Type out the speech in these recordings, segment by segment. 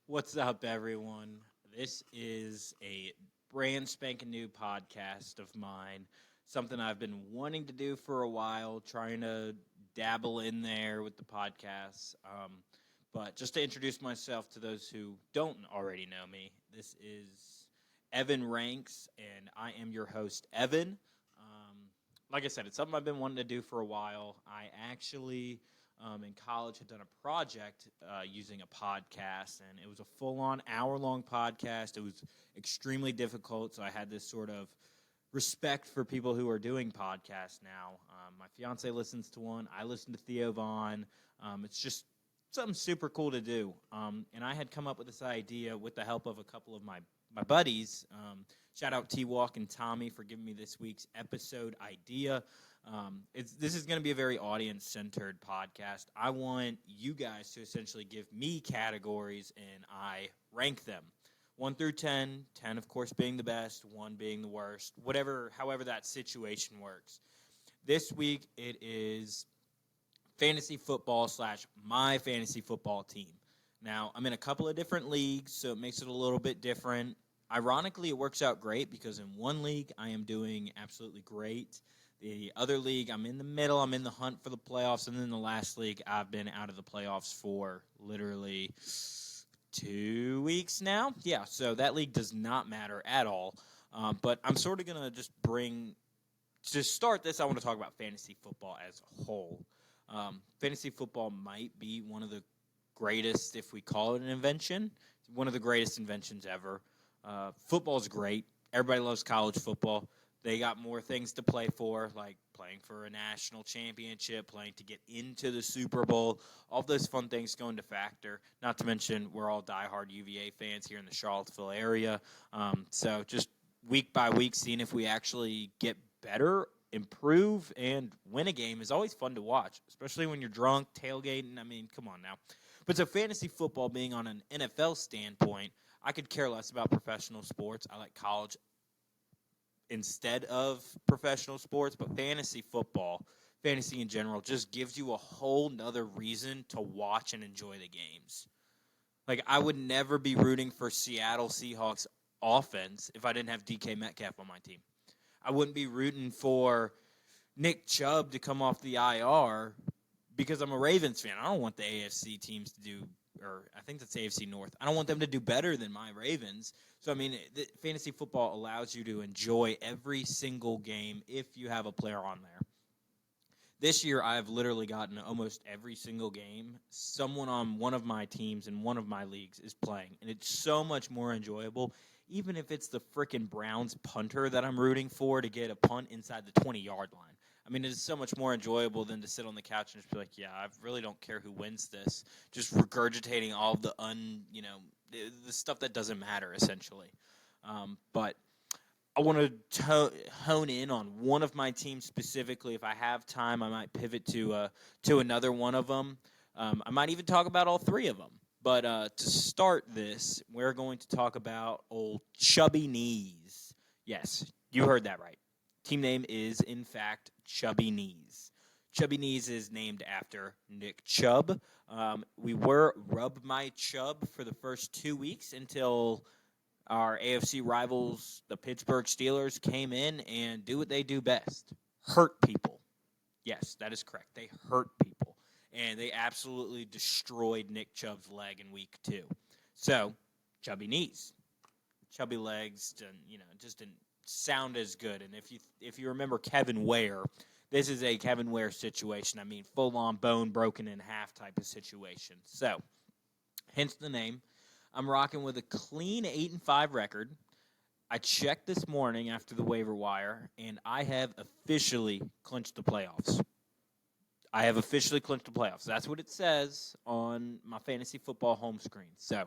What's up, everyone? This is a brand spanking new podcast of mine. Something I've been wanting to do for a while, trying to dabble in there with the podcasts. But just to introduce myself to those who don't already know me, this is Evan Ranks, and I am your host, Evan. Um, like I said, it's something I've been wanting to do for a while. I actually in college had done a project using a podcast, and it was a full-on hour-long podcast. It was extremely difficult, so I had this sort of respect for people who are doing podcasts now. My fiance listens to one. I listen to Theo Vaughn. It's just something super cool to do. And I had come up with this idea with the help of a couple of my buddies. Shout out T-Walk and Tommy for giving me this week's episode idea. This is going to be a very audience-centered podcast. I want you guys to essentially give me categories, and I rank them. 1 through 10, 10 of course being the best, 1 being the worst, however that situation works. This week it is fantasy football / my fantasy football team. Now, I'm in a couple of different leagues, so it makes it a little bit different. Ironically, it works out great because in one league I am doing absolutely great. The other league, I'm in the middle. I'm in the hunt for the playoffs. And then the last league, I've been out of the playoffs for literally 2 weeks now. Yeah, so that league does not matter at all. But I'm sort of going to just to start this, I want to talk about fantasy football as a whole. Fantasy football might be one of the greatest, if we call it an invention, one of the greatest inventions ever. Football's great. Everybody loves college football. They got more things to play for, like playing for a national championship, playing to get into the Super Bowl. All those fun things go into factor. Not to mention, we're all diehard UVA fans here in the Charlottesville area. So just week by week, seeing if we actually get better, improve, and win a game is always fun to watch, especially when you're drunk, tailgating. I mean, come on now. But so fantasy football being on an NFL standpoint, I could care less about professional sports. I like college instead of professional sports, but fantasy football, fantasy in general, just gives you a whole nother reason to watch and enjoy the games. Like, I would never be rooting for Seattle Seahawks offense if I didn't have DK Metcalf on my team. I wouldn't be rooting for Nick Chubb to come off the IR because I'm a Ravens fan. I don't want the AFC teams to do, or I think that's AFC North. I don't want them to do better than my Ravens. So, I mean, fantasy football allows you to enjoy every single game if you have a player on there. This year, I've literally gotten almost every single game. Someone on one of my teams in one of my leagues is playing, and it's so much more enjoyable, even if it's the frickin' Browns punter that I'm rooting for to get a punt inside the 20-yard line. I mean, it's so much more enjoyable than to sit on the couch and just be like, yeah, I really don't care who wins this. Just regurgitating all of the the stuff that doesn't matter, essentially. But I want to hone in on one of my teams specifically. If I have time, I might pivot to another one of them. I might even talk about all three of them. But to start this, we're going to talk about old Chubby Knees. Yes, you heard that right. Team name is, in fact, Chubby Knees. Chubby Knees is named after Nick Chubb. We were Rub My Chubb for the first 2 weeks until our AFC rivals, the Pittsburgh Steelers, came in and do what they do best, hurt people. Yes, that is correct. They hurt people. And they absolutely destroyed Nick Chubb's leg in week 2. So, Chubby Knees. Chubby legs, just didn't sound as good. And if you remember Kevin Ware, this is a Kevin Ware situation. I mean, full-on bone broken in half type of situation. So, hence the name. I'm rocking with a clean 8-5 record. I checked this morning after the waiver wire, and I have officially clinched the playoffs. I have officially clinched the playoffs. That's what it says on my fantasy football home screen. So,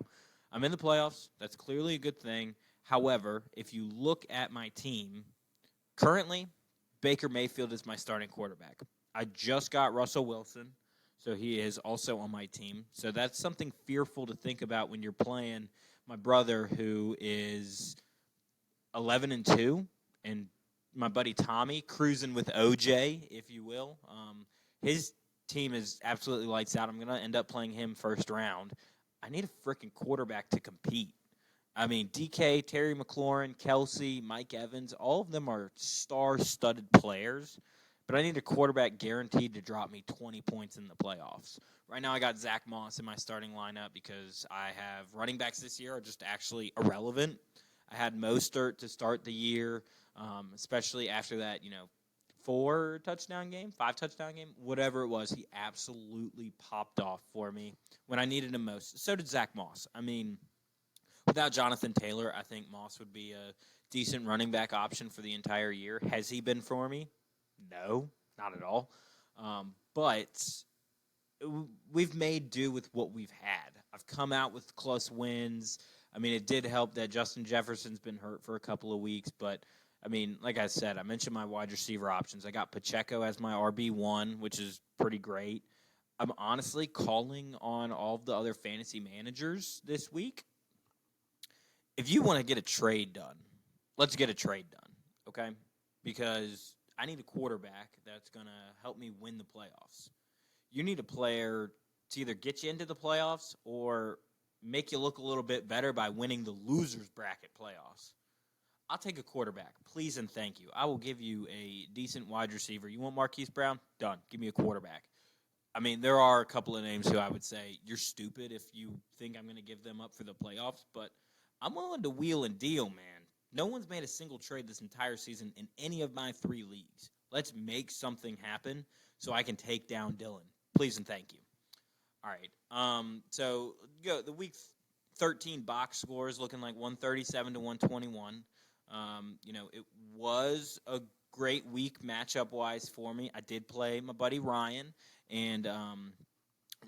I'm in the playoffs. That's clearly a good thing. However, if you look at my team, currently, Baker Mayfield is my starting quarterback. I just got Russell Wilson, so he is also on my team. So that's something fearful to think about when you're playing my brother, who is 11-2, and my buddy Tommy, cruising with OJ, if you will. His team is absolutely lights out. I'm going to end up playing him first round. I need a freaking quarterback to compete. I mean, DK, Terry McLaurin, Kelsey, Mike Evans, all of them are star-studded players, but I need a quarterback guaranteed to drop me 20 points in the playoffs. Right now, I got Zach Moss in my starting lineup because I have running backs this year are just actually irrelevant. I had Mostert to start the year, especially after that, 4-touchdown game, 5-touchdown game, whatever it was. He absolutely popped off for me when I needed him most. So did Zach Moss. I mean, without Jonathan Taylor, I think Moss would be a decent running back option for the entire year. Has he been for me? No, not at all. But we've made do with what we've had. I've come out with close wins. I mean, it did help that Justin Jefferson's been hurt for a couple of weeks, but I mean, like I said, I mentioned my wide receiver options. I got Pacheco as my RB1, which is pretty great. I'm honestly calling on all of the other fantasy managers this week. If you want to get a trade done, let's get a trade done, okay? Because I need a quarterback that's going to help me win the playoffs. You need a player to either get you into the playoffs or make you look a little bit better by winning the loser's bracket playoffs. I'll take a quarterback. Please and thank you. I will give you a decent wide receiver. You want Marquise Brown? Done. Give me a quarterback. I mean, there are a couple of names who I would say you're stupid if you think I'm going to give them up for the playoffs, but I'm willing to wheel and deal, man. No one's made a single trade this entire season in any of my 3 leagues. Let's make something happen so I can take down Dylan. Please and thank you. All right. So go the week 13 box scores looking like 137 to 121. It was a great week matchup-wise for me. I did play my buddy Ryan, and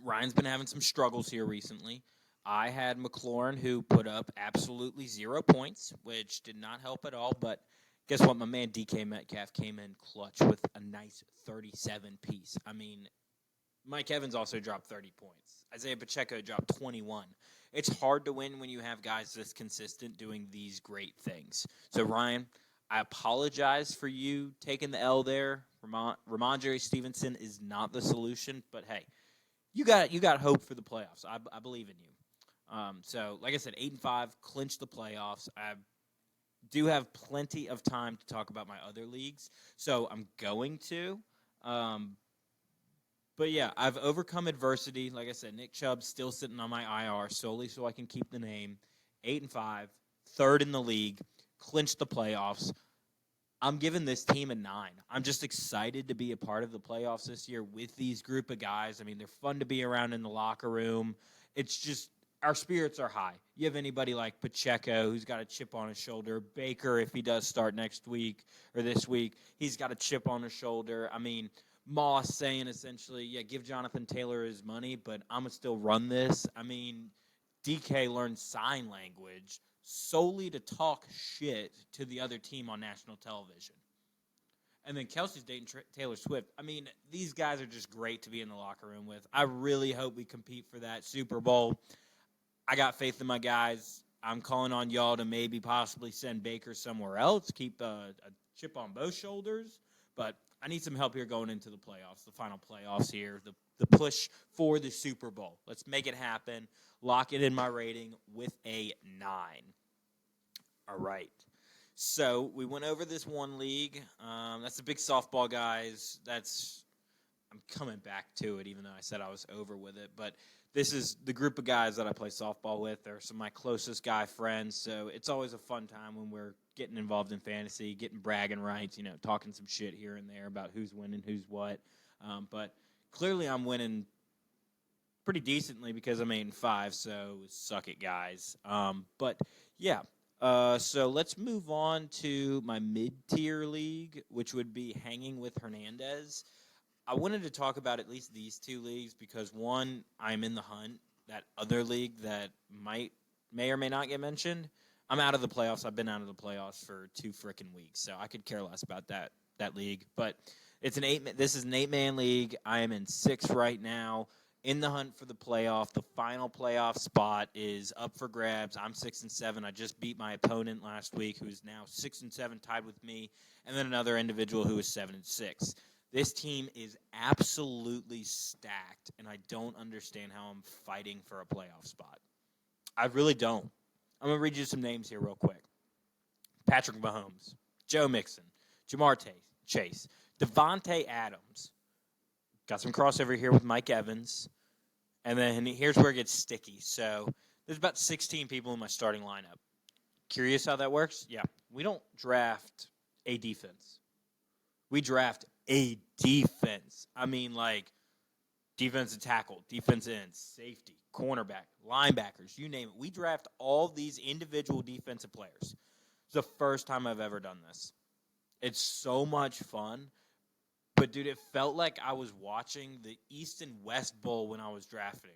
Ryan's been having some struggles here recently. I had McLaurin, who put up absolutely 0 points, which did not help at all. But guess what? My man DK Metcalf came in clutch with a nice 37-piece. I mean, Mike Evans also dropped 30 points. Isaiah Pacheco dropped 21. It's hard to win when you have guys this consistent doing these great things. So, Ryan, I apologize for you taking the L there. Ramondre Stevenson is not the solution, but hey, you got hope for the playoffs. I believe in you. So, like I said, 8-5, clinched the playoffs. I do have plenty of time to talk about my other leagues, so I'm going to. But yeah, I've overcome adversity. Like I said, Nick Chubb's still sitting on my IR solely so I can keep the name. 8-5, third in the league, clinched the playoffs. I'm giving this team a 9. I'm just excited to be a part of the playoffs this year with these group of guys. I mean, they're fun to be around in the locker room. It's just our spirits are high. You have anybody like Pacheco who's got a chip on his shoulder. Baker, if he does start next week or this week, he's got a chip on his shoulder. I mean, Moss saying essentially, yeah, give Jonathan Taylor his money, but I'm going to still run this. I mean, DK learned sign language solely to talk shit to the other team on national television. And then Kelsey's dating Taylor Swift. I mean, these guys are just great to be in the locker room with. I really hope we compete for that Super Bowl. I got faith in my guys. I'm calling on y'all to maybe possibly send Baker somewhere else, keep a chip on both shoulders. But I need some help here going into the playoffs, the final playoffs here, the push for the Super Bowl. Let's make it happen. Lock it in my rating with a 9. All right. So we went over this one league. That's the big softball, guys. I'm coming back to it, even though I said I was over with it. But this is the group of guys that I play softball with. They're some of my closest guy friends. So it's always a fun time when we're getting involved in fantasy, getting bragging rights, talking some shit here and there about who's winning, who's what. But clearly I'm winning pretty decently because I'm 8-5, so suck it, guys. But yeah, so let's move on to my mid-tier league, which would be Hanging with Hernandez. I wanted to talk about at least these 2 leagues because, one, I'm in the hunt. That other league that may or may not get mentioned, I'm out of the playoffs. I've been out of the playoffs for 2 frickin' weeks, so I could care less about that league. But this is an 8-man league. I am in 6th right now. In the hunt for the playoff. The final playoff spot is up for grabs. I'm 6-7. I just beat my opponent last week, who's now 6-7, tied with me, and then another individual who is 7-6. This team is absolutely stacked, and I don't understand how I'm fighting for a playoff spot. I really don't. I'm going to read you some names here real quick. Patrick Mahomes, Joe Mixon, Jamar Chase, Devontae Adams. Got some crossover here with Mike Evans. And then here's where it gets sticky. So there's about 16 people in my starting lineup. Curious how that works? Yeah. We don't draft a defense. We draft a defense. I mean, like, defensive tackle, defensive end, safety, cornerback, linebackers, you name it. We draft all these individual defensive players. It's the first time I've ever done this. It's so much fun. But, dude, it felt like I was watching the East and West Bowl when I was drafting.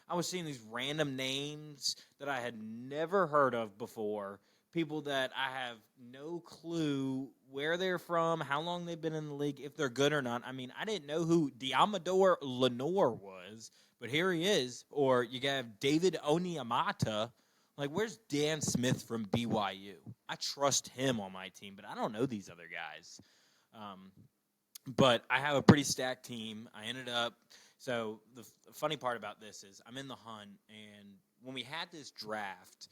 I was seeing these random names that I had never heard of before, people that I have no clue where they're from, how long they've been in the league, if they're good or not. I mean, I didn't know who Diamador Lenore was, but here he is. Or you got David Onyemata. Like, where's Dan Smith from BYU? I trust him on my team, but I don't know these other guys. But I have a pretty stacked team. I ended up – so the funny part about this is I'm in the hunt, and when we had this draft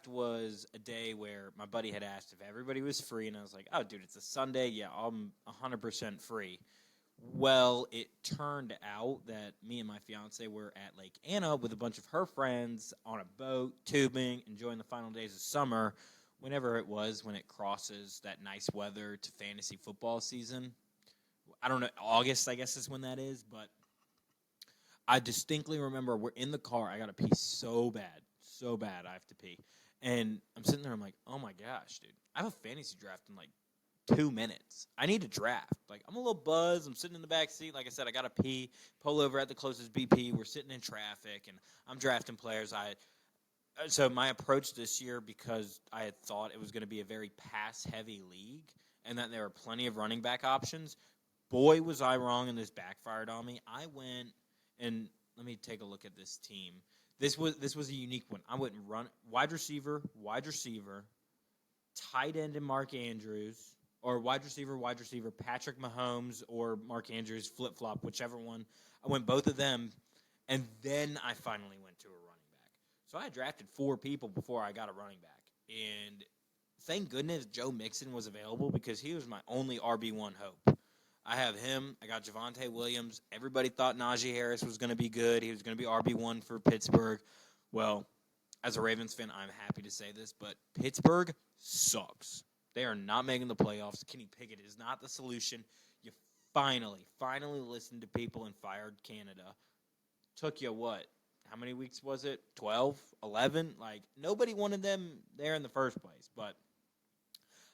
was a day where my buddy had asked if everybody was free, and I was like, oh, dude, it's a Sunday. Yeah, I'm 100% free. Well, it turned out that me and my fiance were at Lake Anna with a bunch of her friends on a boat, tubing, enjoying the final days of summer, whenever it was when it crosses that nice weather to fantasy football season. I don't know, August, I guess is when that is, but I distinctly remember we're in the car. I got to pee so bad I have to pee. And I'm sitting there, I'm like, oh my gosh, dude, I have a fantasy draft in like 2 minutes. I need to draft. Like, I'm a little buzzed. I'm sitting in the back seat. Like I said, I got to pee, pull over at the closest BP. We're sitting in traffic, and I'm drafting players. So my approach this year, because I had thought it was going to be a very pass-heavy league and that there were plenty of running back options, boy, was I wrong, and this backfired on me. I went, and let me take a look at this team. This was a unique one. I went and run wide receiver, tight end and Mark Andrews, or wide receiver, Patrick Mahomes or Mark Andrews, flip-flop, whichever one. I went both of them, and then I finally went to a running back. So I drafted 4 people before I got a running back, and thank goodness Joe Mixon was available because he was my only RB1 hope. I have him. I got Javonte Williams. Everybody thought Najee Harris was going to be good. He was going to be RB1 for Pittsburgh. Well, as a Ravens fan, I'm happy to say this, but Pittsburgh sucks. They are not making the playoffs. Kenny Pickett is not the solution. You finally listened to people and fired Canada. Took you what? How many weeks was it? 12? 11? Like, nobody wanted them there in the first place, but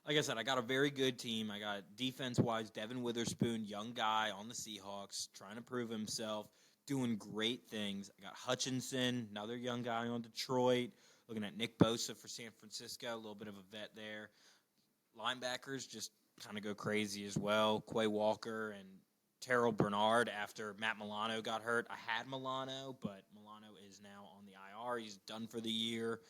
like I said, I got a very good team. I got defense-wise, Devin Witherspoon, young guy on the Seahawks, trying to prove himself, doing great things. I got Hutchinson, another young guy on Detroit, looking at Nick Bosa for San Francisco, a little bit of a vet there. Linebackers just kind of go crazy as well. Quay Walker and Terrell Bernard after Matt Milano got hurt. I had Milano, but Milano is now on the IR. He's done for the year.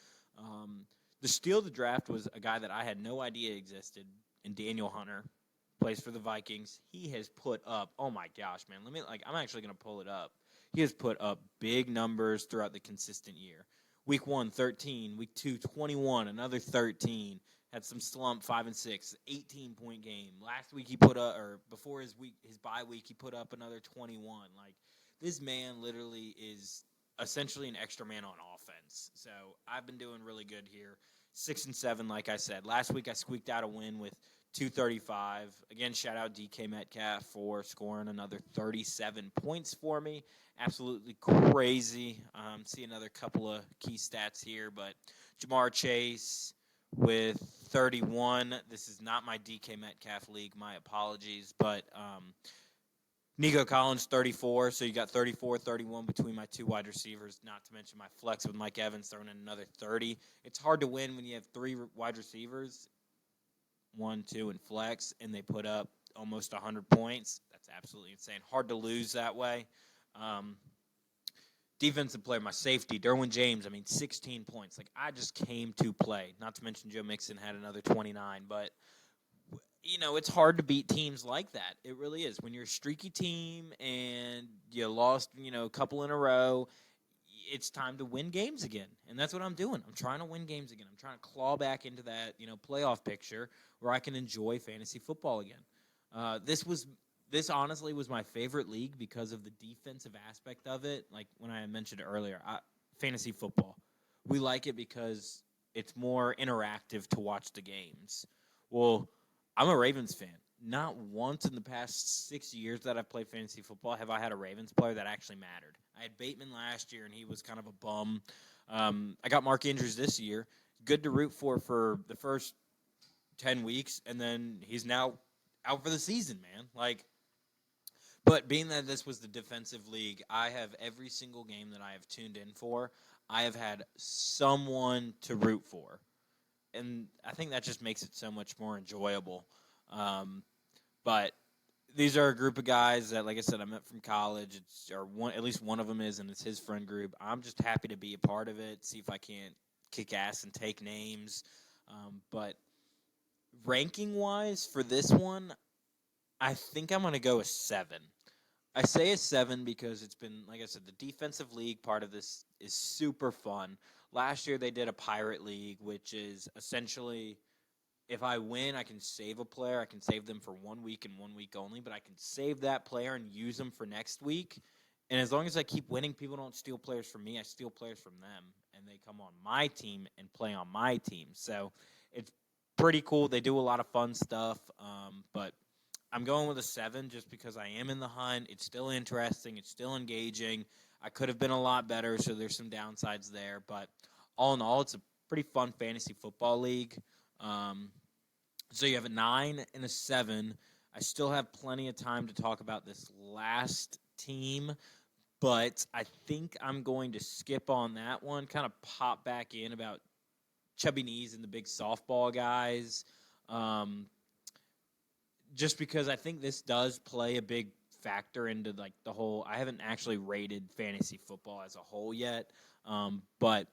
The steal of the draft was a guy that I had no idea existed, and Daniel Hunter plays for the Vikings. He has put up, oh my gosh, man. I'm actually going to pull it up. He has put up big numbers throughout the consistent year. Week 1, 13. Week 2, 21. Another 13. Had some slump, 5 and 6, 18-point game. Last week he put up, or before his bye week, he put up another 21. Like, this man literally is essentially an extra man on offense. So I've been doing really good here. 6 and 7, like I said. Last week I squeaked out a win with 235. Again, shout out DK Metcalf for scoring another 37 points for me. Absolutely crazy. See another couple of key stats here, but Jamar Chase with 31. This is not my DK Metcalf league. My apologies, but Nico Collins, 34, so you got 34, 31 between my 2 wide receivers, not to mention my flex with Mike Evans throwing in another 30. It's hard to win when you have 3 wide receivers, 1, 2, and flex, and they put up almost 100 points. That's absolutely insane. Hard to lose that way. Defensive player, my safety, Derwin James, 16 points. Like, I just came to play. Not to mention Joe Mixon had another 29, but it's hard to beat teams like that. It really is. When you're a streaky team and you lost, a couple in a row, it's time to win games again. And that's what I'm doing. I'm trying to win games again. I'm trying to claw back into that, playoff picture where I can enjoy fantasy football again. This honestly was my favorite league because of the defensive aspect of it. Like when I mentioned earlier, fantasy football. We like it because it's more interactive to watch the games. Well, I'm a Ravens fan. Not once in the past 6 years that I've played fantasy football have I had a Ravens player that actually mattered. I had Bateman last year, and he was kind of a bum. I got Mark Andrews this year. Good to root for the first 10 weeks, and then he's now out for the season, man. But being that this was the defensive league, I have every single game that I have tuned in for, I have had someone to root for. And I think that just makes it so much more enjoyable. But these are a group of guys that, like I said, I met from college. At least one of them is, and it's his friend group. I'm just happy to be a part of it, see if I can't kick ass and take names. But ranking-wise for this one, I think I'm going to go a 7. I say a 7 because it's been, like I said, the defensive league part of this is super fun. Last year they did a pirate league, which is essentially if I win, I can save a player. I can save them for 1 week and 1 week only, but I can save that player and use them for next week. And as long as I keep winning, people don't steal players from me. I steal players from them, and they come on my team and play on my team. So it's pretty cool. They do a lot of fun stuff, but I'm going with a 7 just because I am in the hunt. It's still interesting. It's still engaging. I could have been a lot better, so there's some downsides there. But all in all, it's a pretty fun fantasy football league. So you have a 9 and a 7. I still have plenty of time to talk about this last team, but I think I'm going to skip on that one, kind of pop back in about chubby knees and the big softball guys. Just because I think this does play a big factor into like the whole. I haven't actually rated fantasy football as a whole yet, but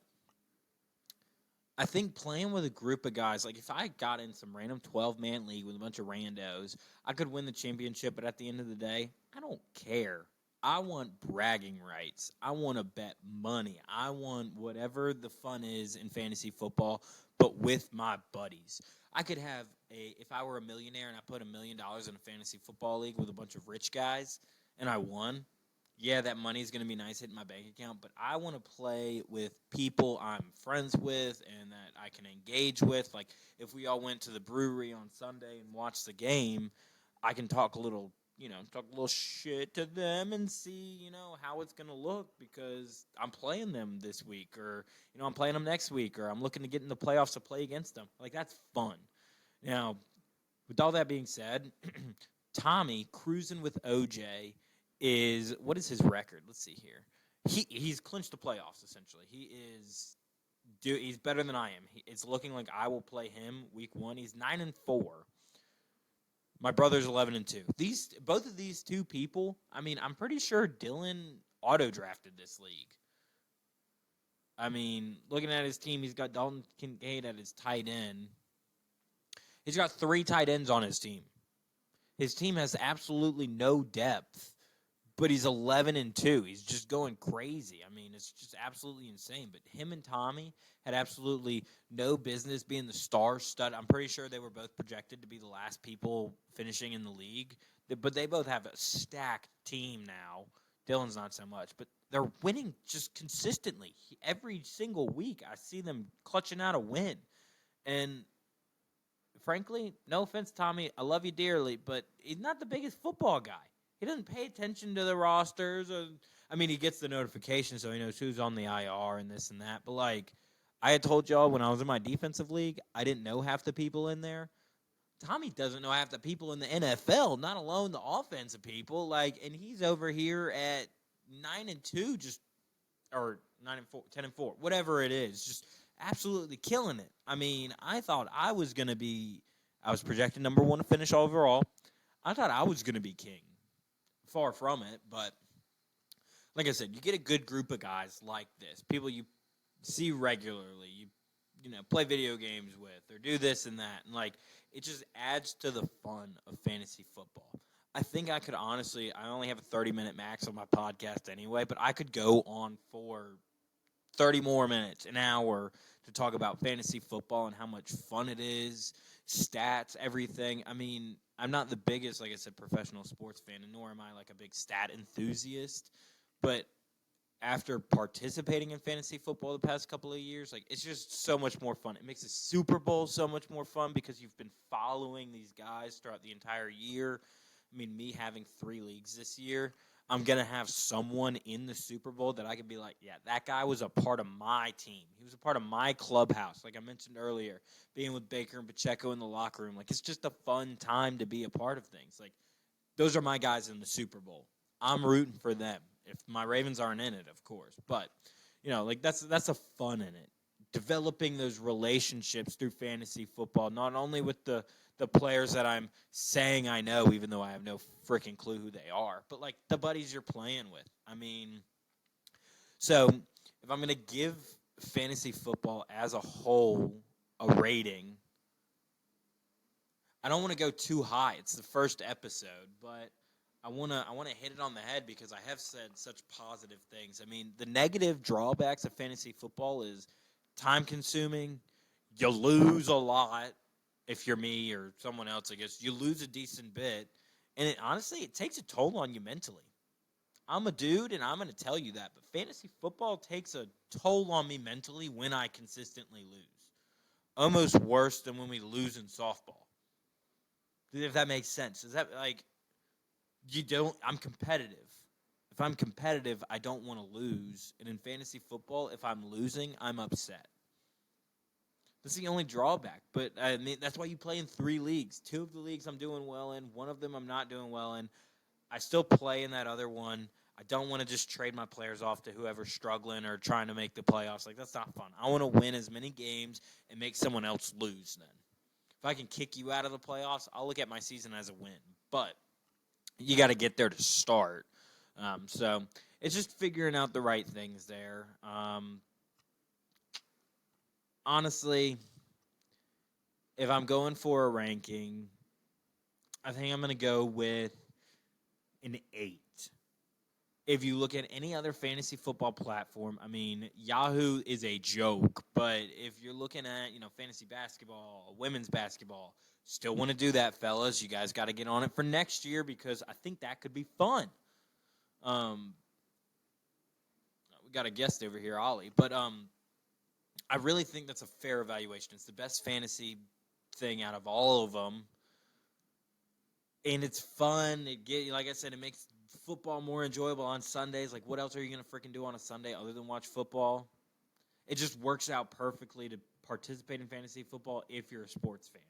I think playing with a group of guys, like if I got in some random 12-man league with a bunch of randos, I could win the championship, but at the end of the day, I don't care. I want bragging rights. I want to bet money. I want whatever the fun is in fantasy football, but with my buddies. I could have if I were a millionaire and I put $1 million in a fantasy football league with a bunch of rich guys and I won, yeah, that money is going to be nice hitting my bank account, but I want to play with people I'm friends with and that I can engage with. Like, if we all went to the brewery on Sunday and watched the game, I can talk a little shit to them and see, how it's going to look because I'm playing them this week or, I'm playing them next week or I'm looking to get in the playoffs to play against them. Like, that's fun. Now, with all that being said, Tommy cruising with OJ what is his record? Let's see here. He's clinched the playoffs essentially. He's better than I am. It's looking like I will play him week 1. He's 9-4. My brother's 11-2. Both of these two people. I mean, I'm pretty sure Dylan auto drafted this league. I mean, looking at his team, he's got Dalton Kincaid at his tight end. He's got 3 tight ends on his team. His team has absolutely no depth. But he's 11-2. He's just going crazy. I mean, it's just absolutely insane. But him and Tommy had absolutely no business being the star stud. I'm pretty sure they were both projected to be the last people finishing in the league. But they both have a stacked team now. Dylan's not so much. But they're winning just consistently. Every single week, I see them clutching out a win. And frankly, no offense, Tommy, I love you dearly, but he's not the biggest football guy. He doesn't pay attention to the rosters. He gets the notification, so he knows who's on the IR and this and that. But, I had told y'all when I was in my defensive league, I didn't know half the people in there. Tommy doesn't know half the people in the NFL, not alone the offensive people. And he's over here at 9-2, or 9-4, 10-4, whatever it is, just absolutely killing it. I mean, I thought I was projected number 1 to finish overall. I thought I was going to be king. Far from it, but like I said, you get a good group of guys like this, people you see regularly. play video games with or do this and that. And, like, it just adds to the fun of fantasy football. I think I could honestly, I only have a 30-minute max on my podcast anyway, but I could go on for 30 more minutes, an hour, to talk about fantasy football and how much fun it is, stats, everything. I mean, I'm not the biggest, like I said, professional sports fan, and nor am I like a big stat enthusiast, but after participating in fantasy football the past couple of years, like, it's just so much more fun. It makes the Super Bowl so much more fun because you've been following these guys throughout the entire year. I mean, me having 3 leagues this year, I'm going to have someone in the Super Bowl that I could be like, yeah, that guy was a part of my team. He was a part of my clubhouse, like I mentioned earlier, being with Baker and Pacheco in the locker room. Like, it's just a fun time to be a part of things. Like, those are my guys in the Super Bowl. I'm rooting for them. If my Ravens aren't in it, of course. But, like, that's a fun in it. Developing those relationships through fantasy football, not only with the players that I'm saying I know, even though I have no freaking clue who they are, but, like, the buddies you're playing with. I mean, so if I'm going to give fantasy football as a whole a rating, I don't want to go too high. It's the first episode, but I want to hit it on the head because I have said such positive things. I mean, the negative drawbacks of fantasy football is time-consuming. You lose a lot. If you're me or someone else, I guess, you lose a decent bit. And honestly, it takes a toll on you mentally. I'm a dude, and I'm going to tell you that. But fantasy football takes a toll on me mentally when I consistently lose. Almost worse than when we lose in softball. If that makes sense. Is that, like, I'm competitive. If I'm competitive, I don't want to lose. And in fantasy football, if I'm losing, I'm upset. That's the only drawback, but I mean, that's why you play in 3 leagues. 2 of the leagues I'm doing well in. 1 of them I'm not doing well in. I still play in that other one. I don't want to just trade my players off to whoever's struggling or trying to make the playoffs. Like, that's not fun. I want to win as many games and make someone else lose then. If I can kick you out of the playoffs, I'll look at my season as a win. But you got to get there to start. So it's just figuring out the right things there. Honestly, if I'm going for a ranking, I think I'm going to go with an 8. If you look at any other fantasy football platform, I mean, Yahoo is a joke, but if you're looking at, fantasy basketball, women's basketball, still want to do that, fellas. You guys got to get on it for next year because I think that could be fun. We got a guest over here, Ollie, but I really think that's a fair evaluation. It's the best fantasy thing out of all of them. And it's fun. Like I said, it makes football more enjoyable on Sundays. Like, what else are you going to freaking do on a Sunday other than watch football? It just works out perfectly to participate in fantasy football if you're a sports fan.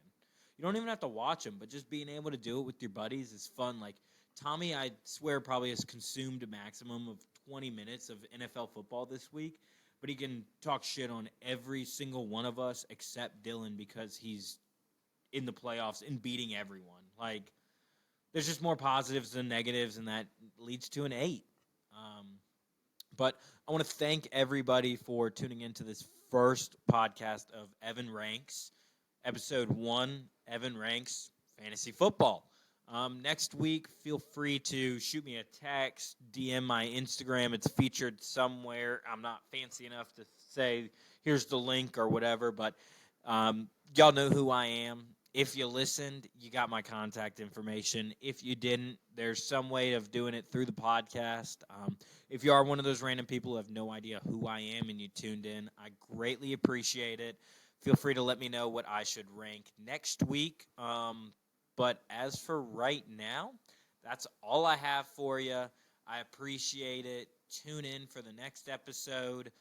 You don't even have to watch them, but just being able to do it with your buddies is fun. Like, Tommy, I swear, probably has consumed a maximum of 20 minutes of NFL football this week. But he can talk shit on every single one of us except Dylan because he's in the playoffs and beating everyone. Like, there's just more positives than negatives, and that leads to an 8. But I want to thank everybody for tuning into this first podcast of Evan Ranks, episode 1, Evan Ranks Fantasy Football. Next week, feel free to shoot me a text, DM my Instagram. It's featured somewhere. I'm not fancy enough to say, here's the link or whatever, but y'all know who I am. If you listened, you got my contact information. If you didn't, there's some way of doing it through the podcast. If you are one of those random people who have no idea who I am and you tuned in, I greatly appreciate it. Feel free to let me know what I should rank next week. But as for right now, that's all I have for you. I appreciate it. Tune in for the next episode.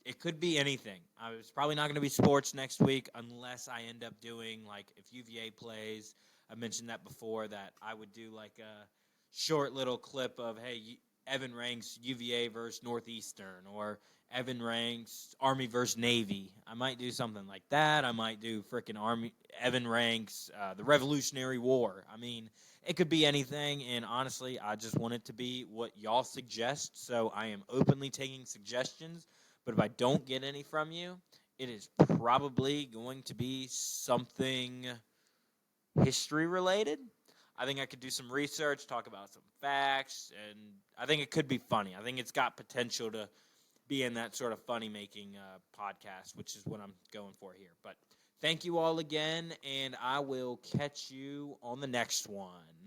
It could be anything. It's probably not going to be sports next week unless I end up doing, like, if UVA plays. I mentioned that before, that I would do, like, a short little clip of, hey, Evan ranks UVA versus Northeastern, or Evan ranks Army versus Navy. I might do something like that. I might do frickin' Evan ranks the Revolutionary War. I mean, it could be anything, and honestly, I just want it to be what y'all suggest, so I am openly taking suggestions. But if I don't get any from you, it is probably going to be something history related. I think I could do some research, talk about some facts, and I think it could be funny. I think it's got potential to be in that sort of funny making podcast, which is what I'm going for here. But thank you all again, and I will catch you on the next one.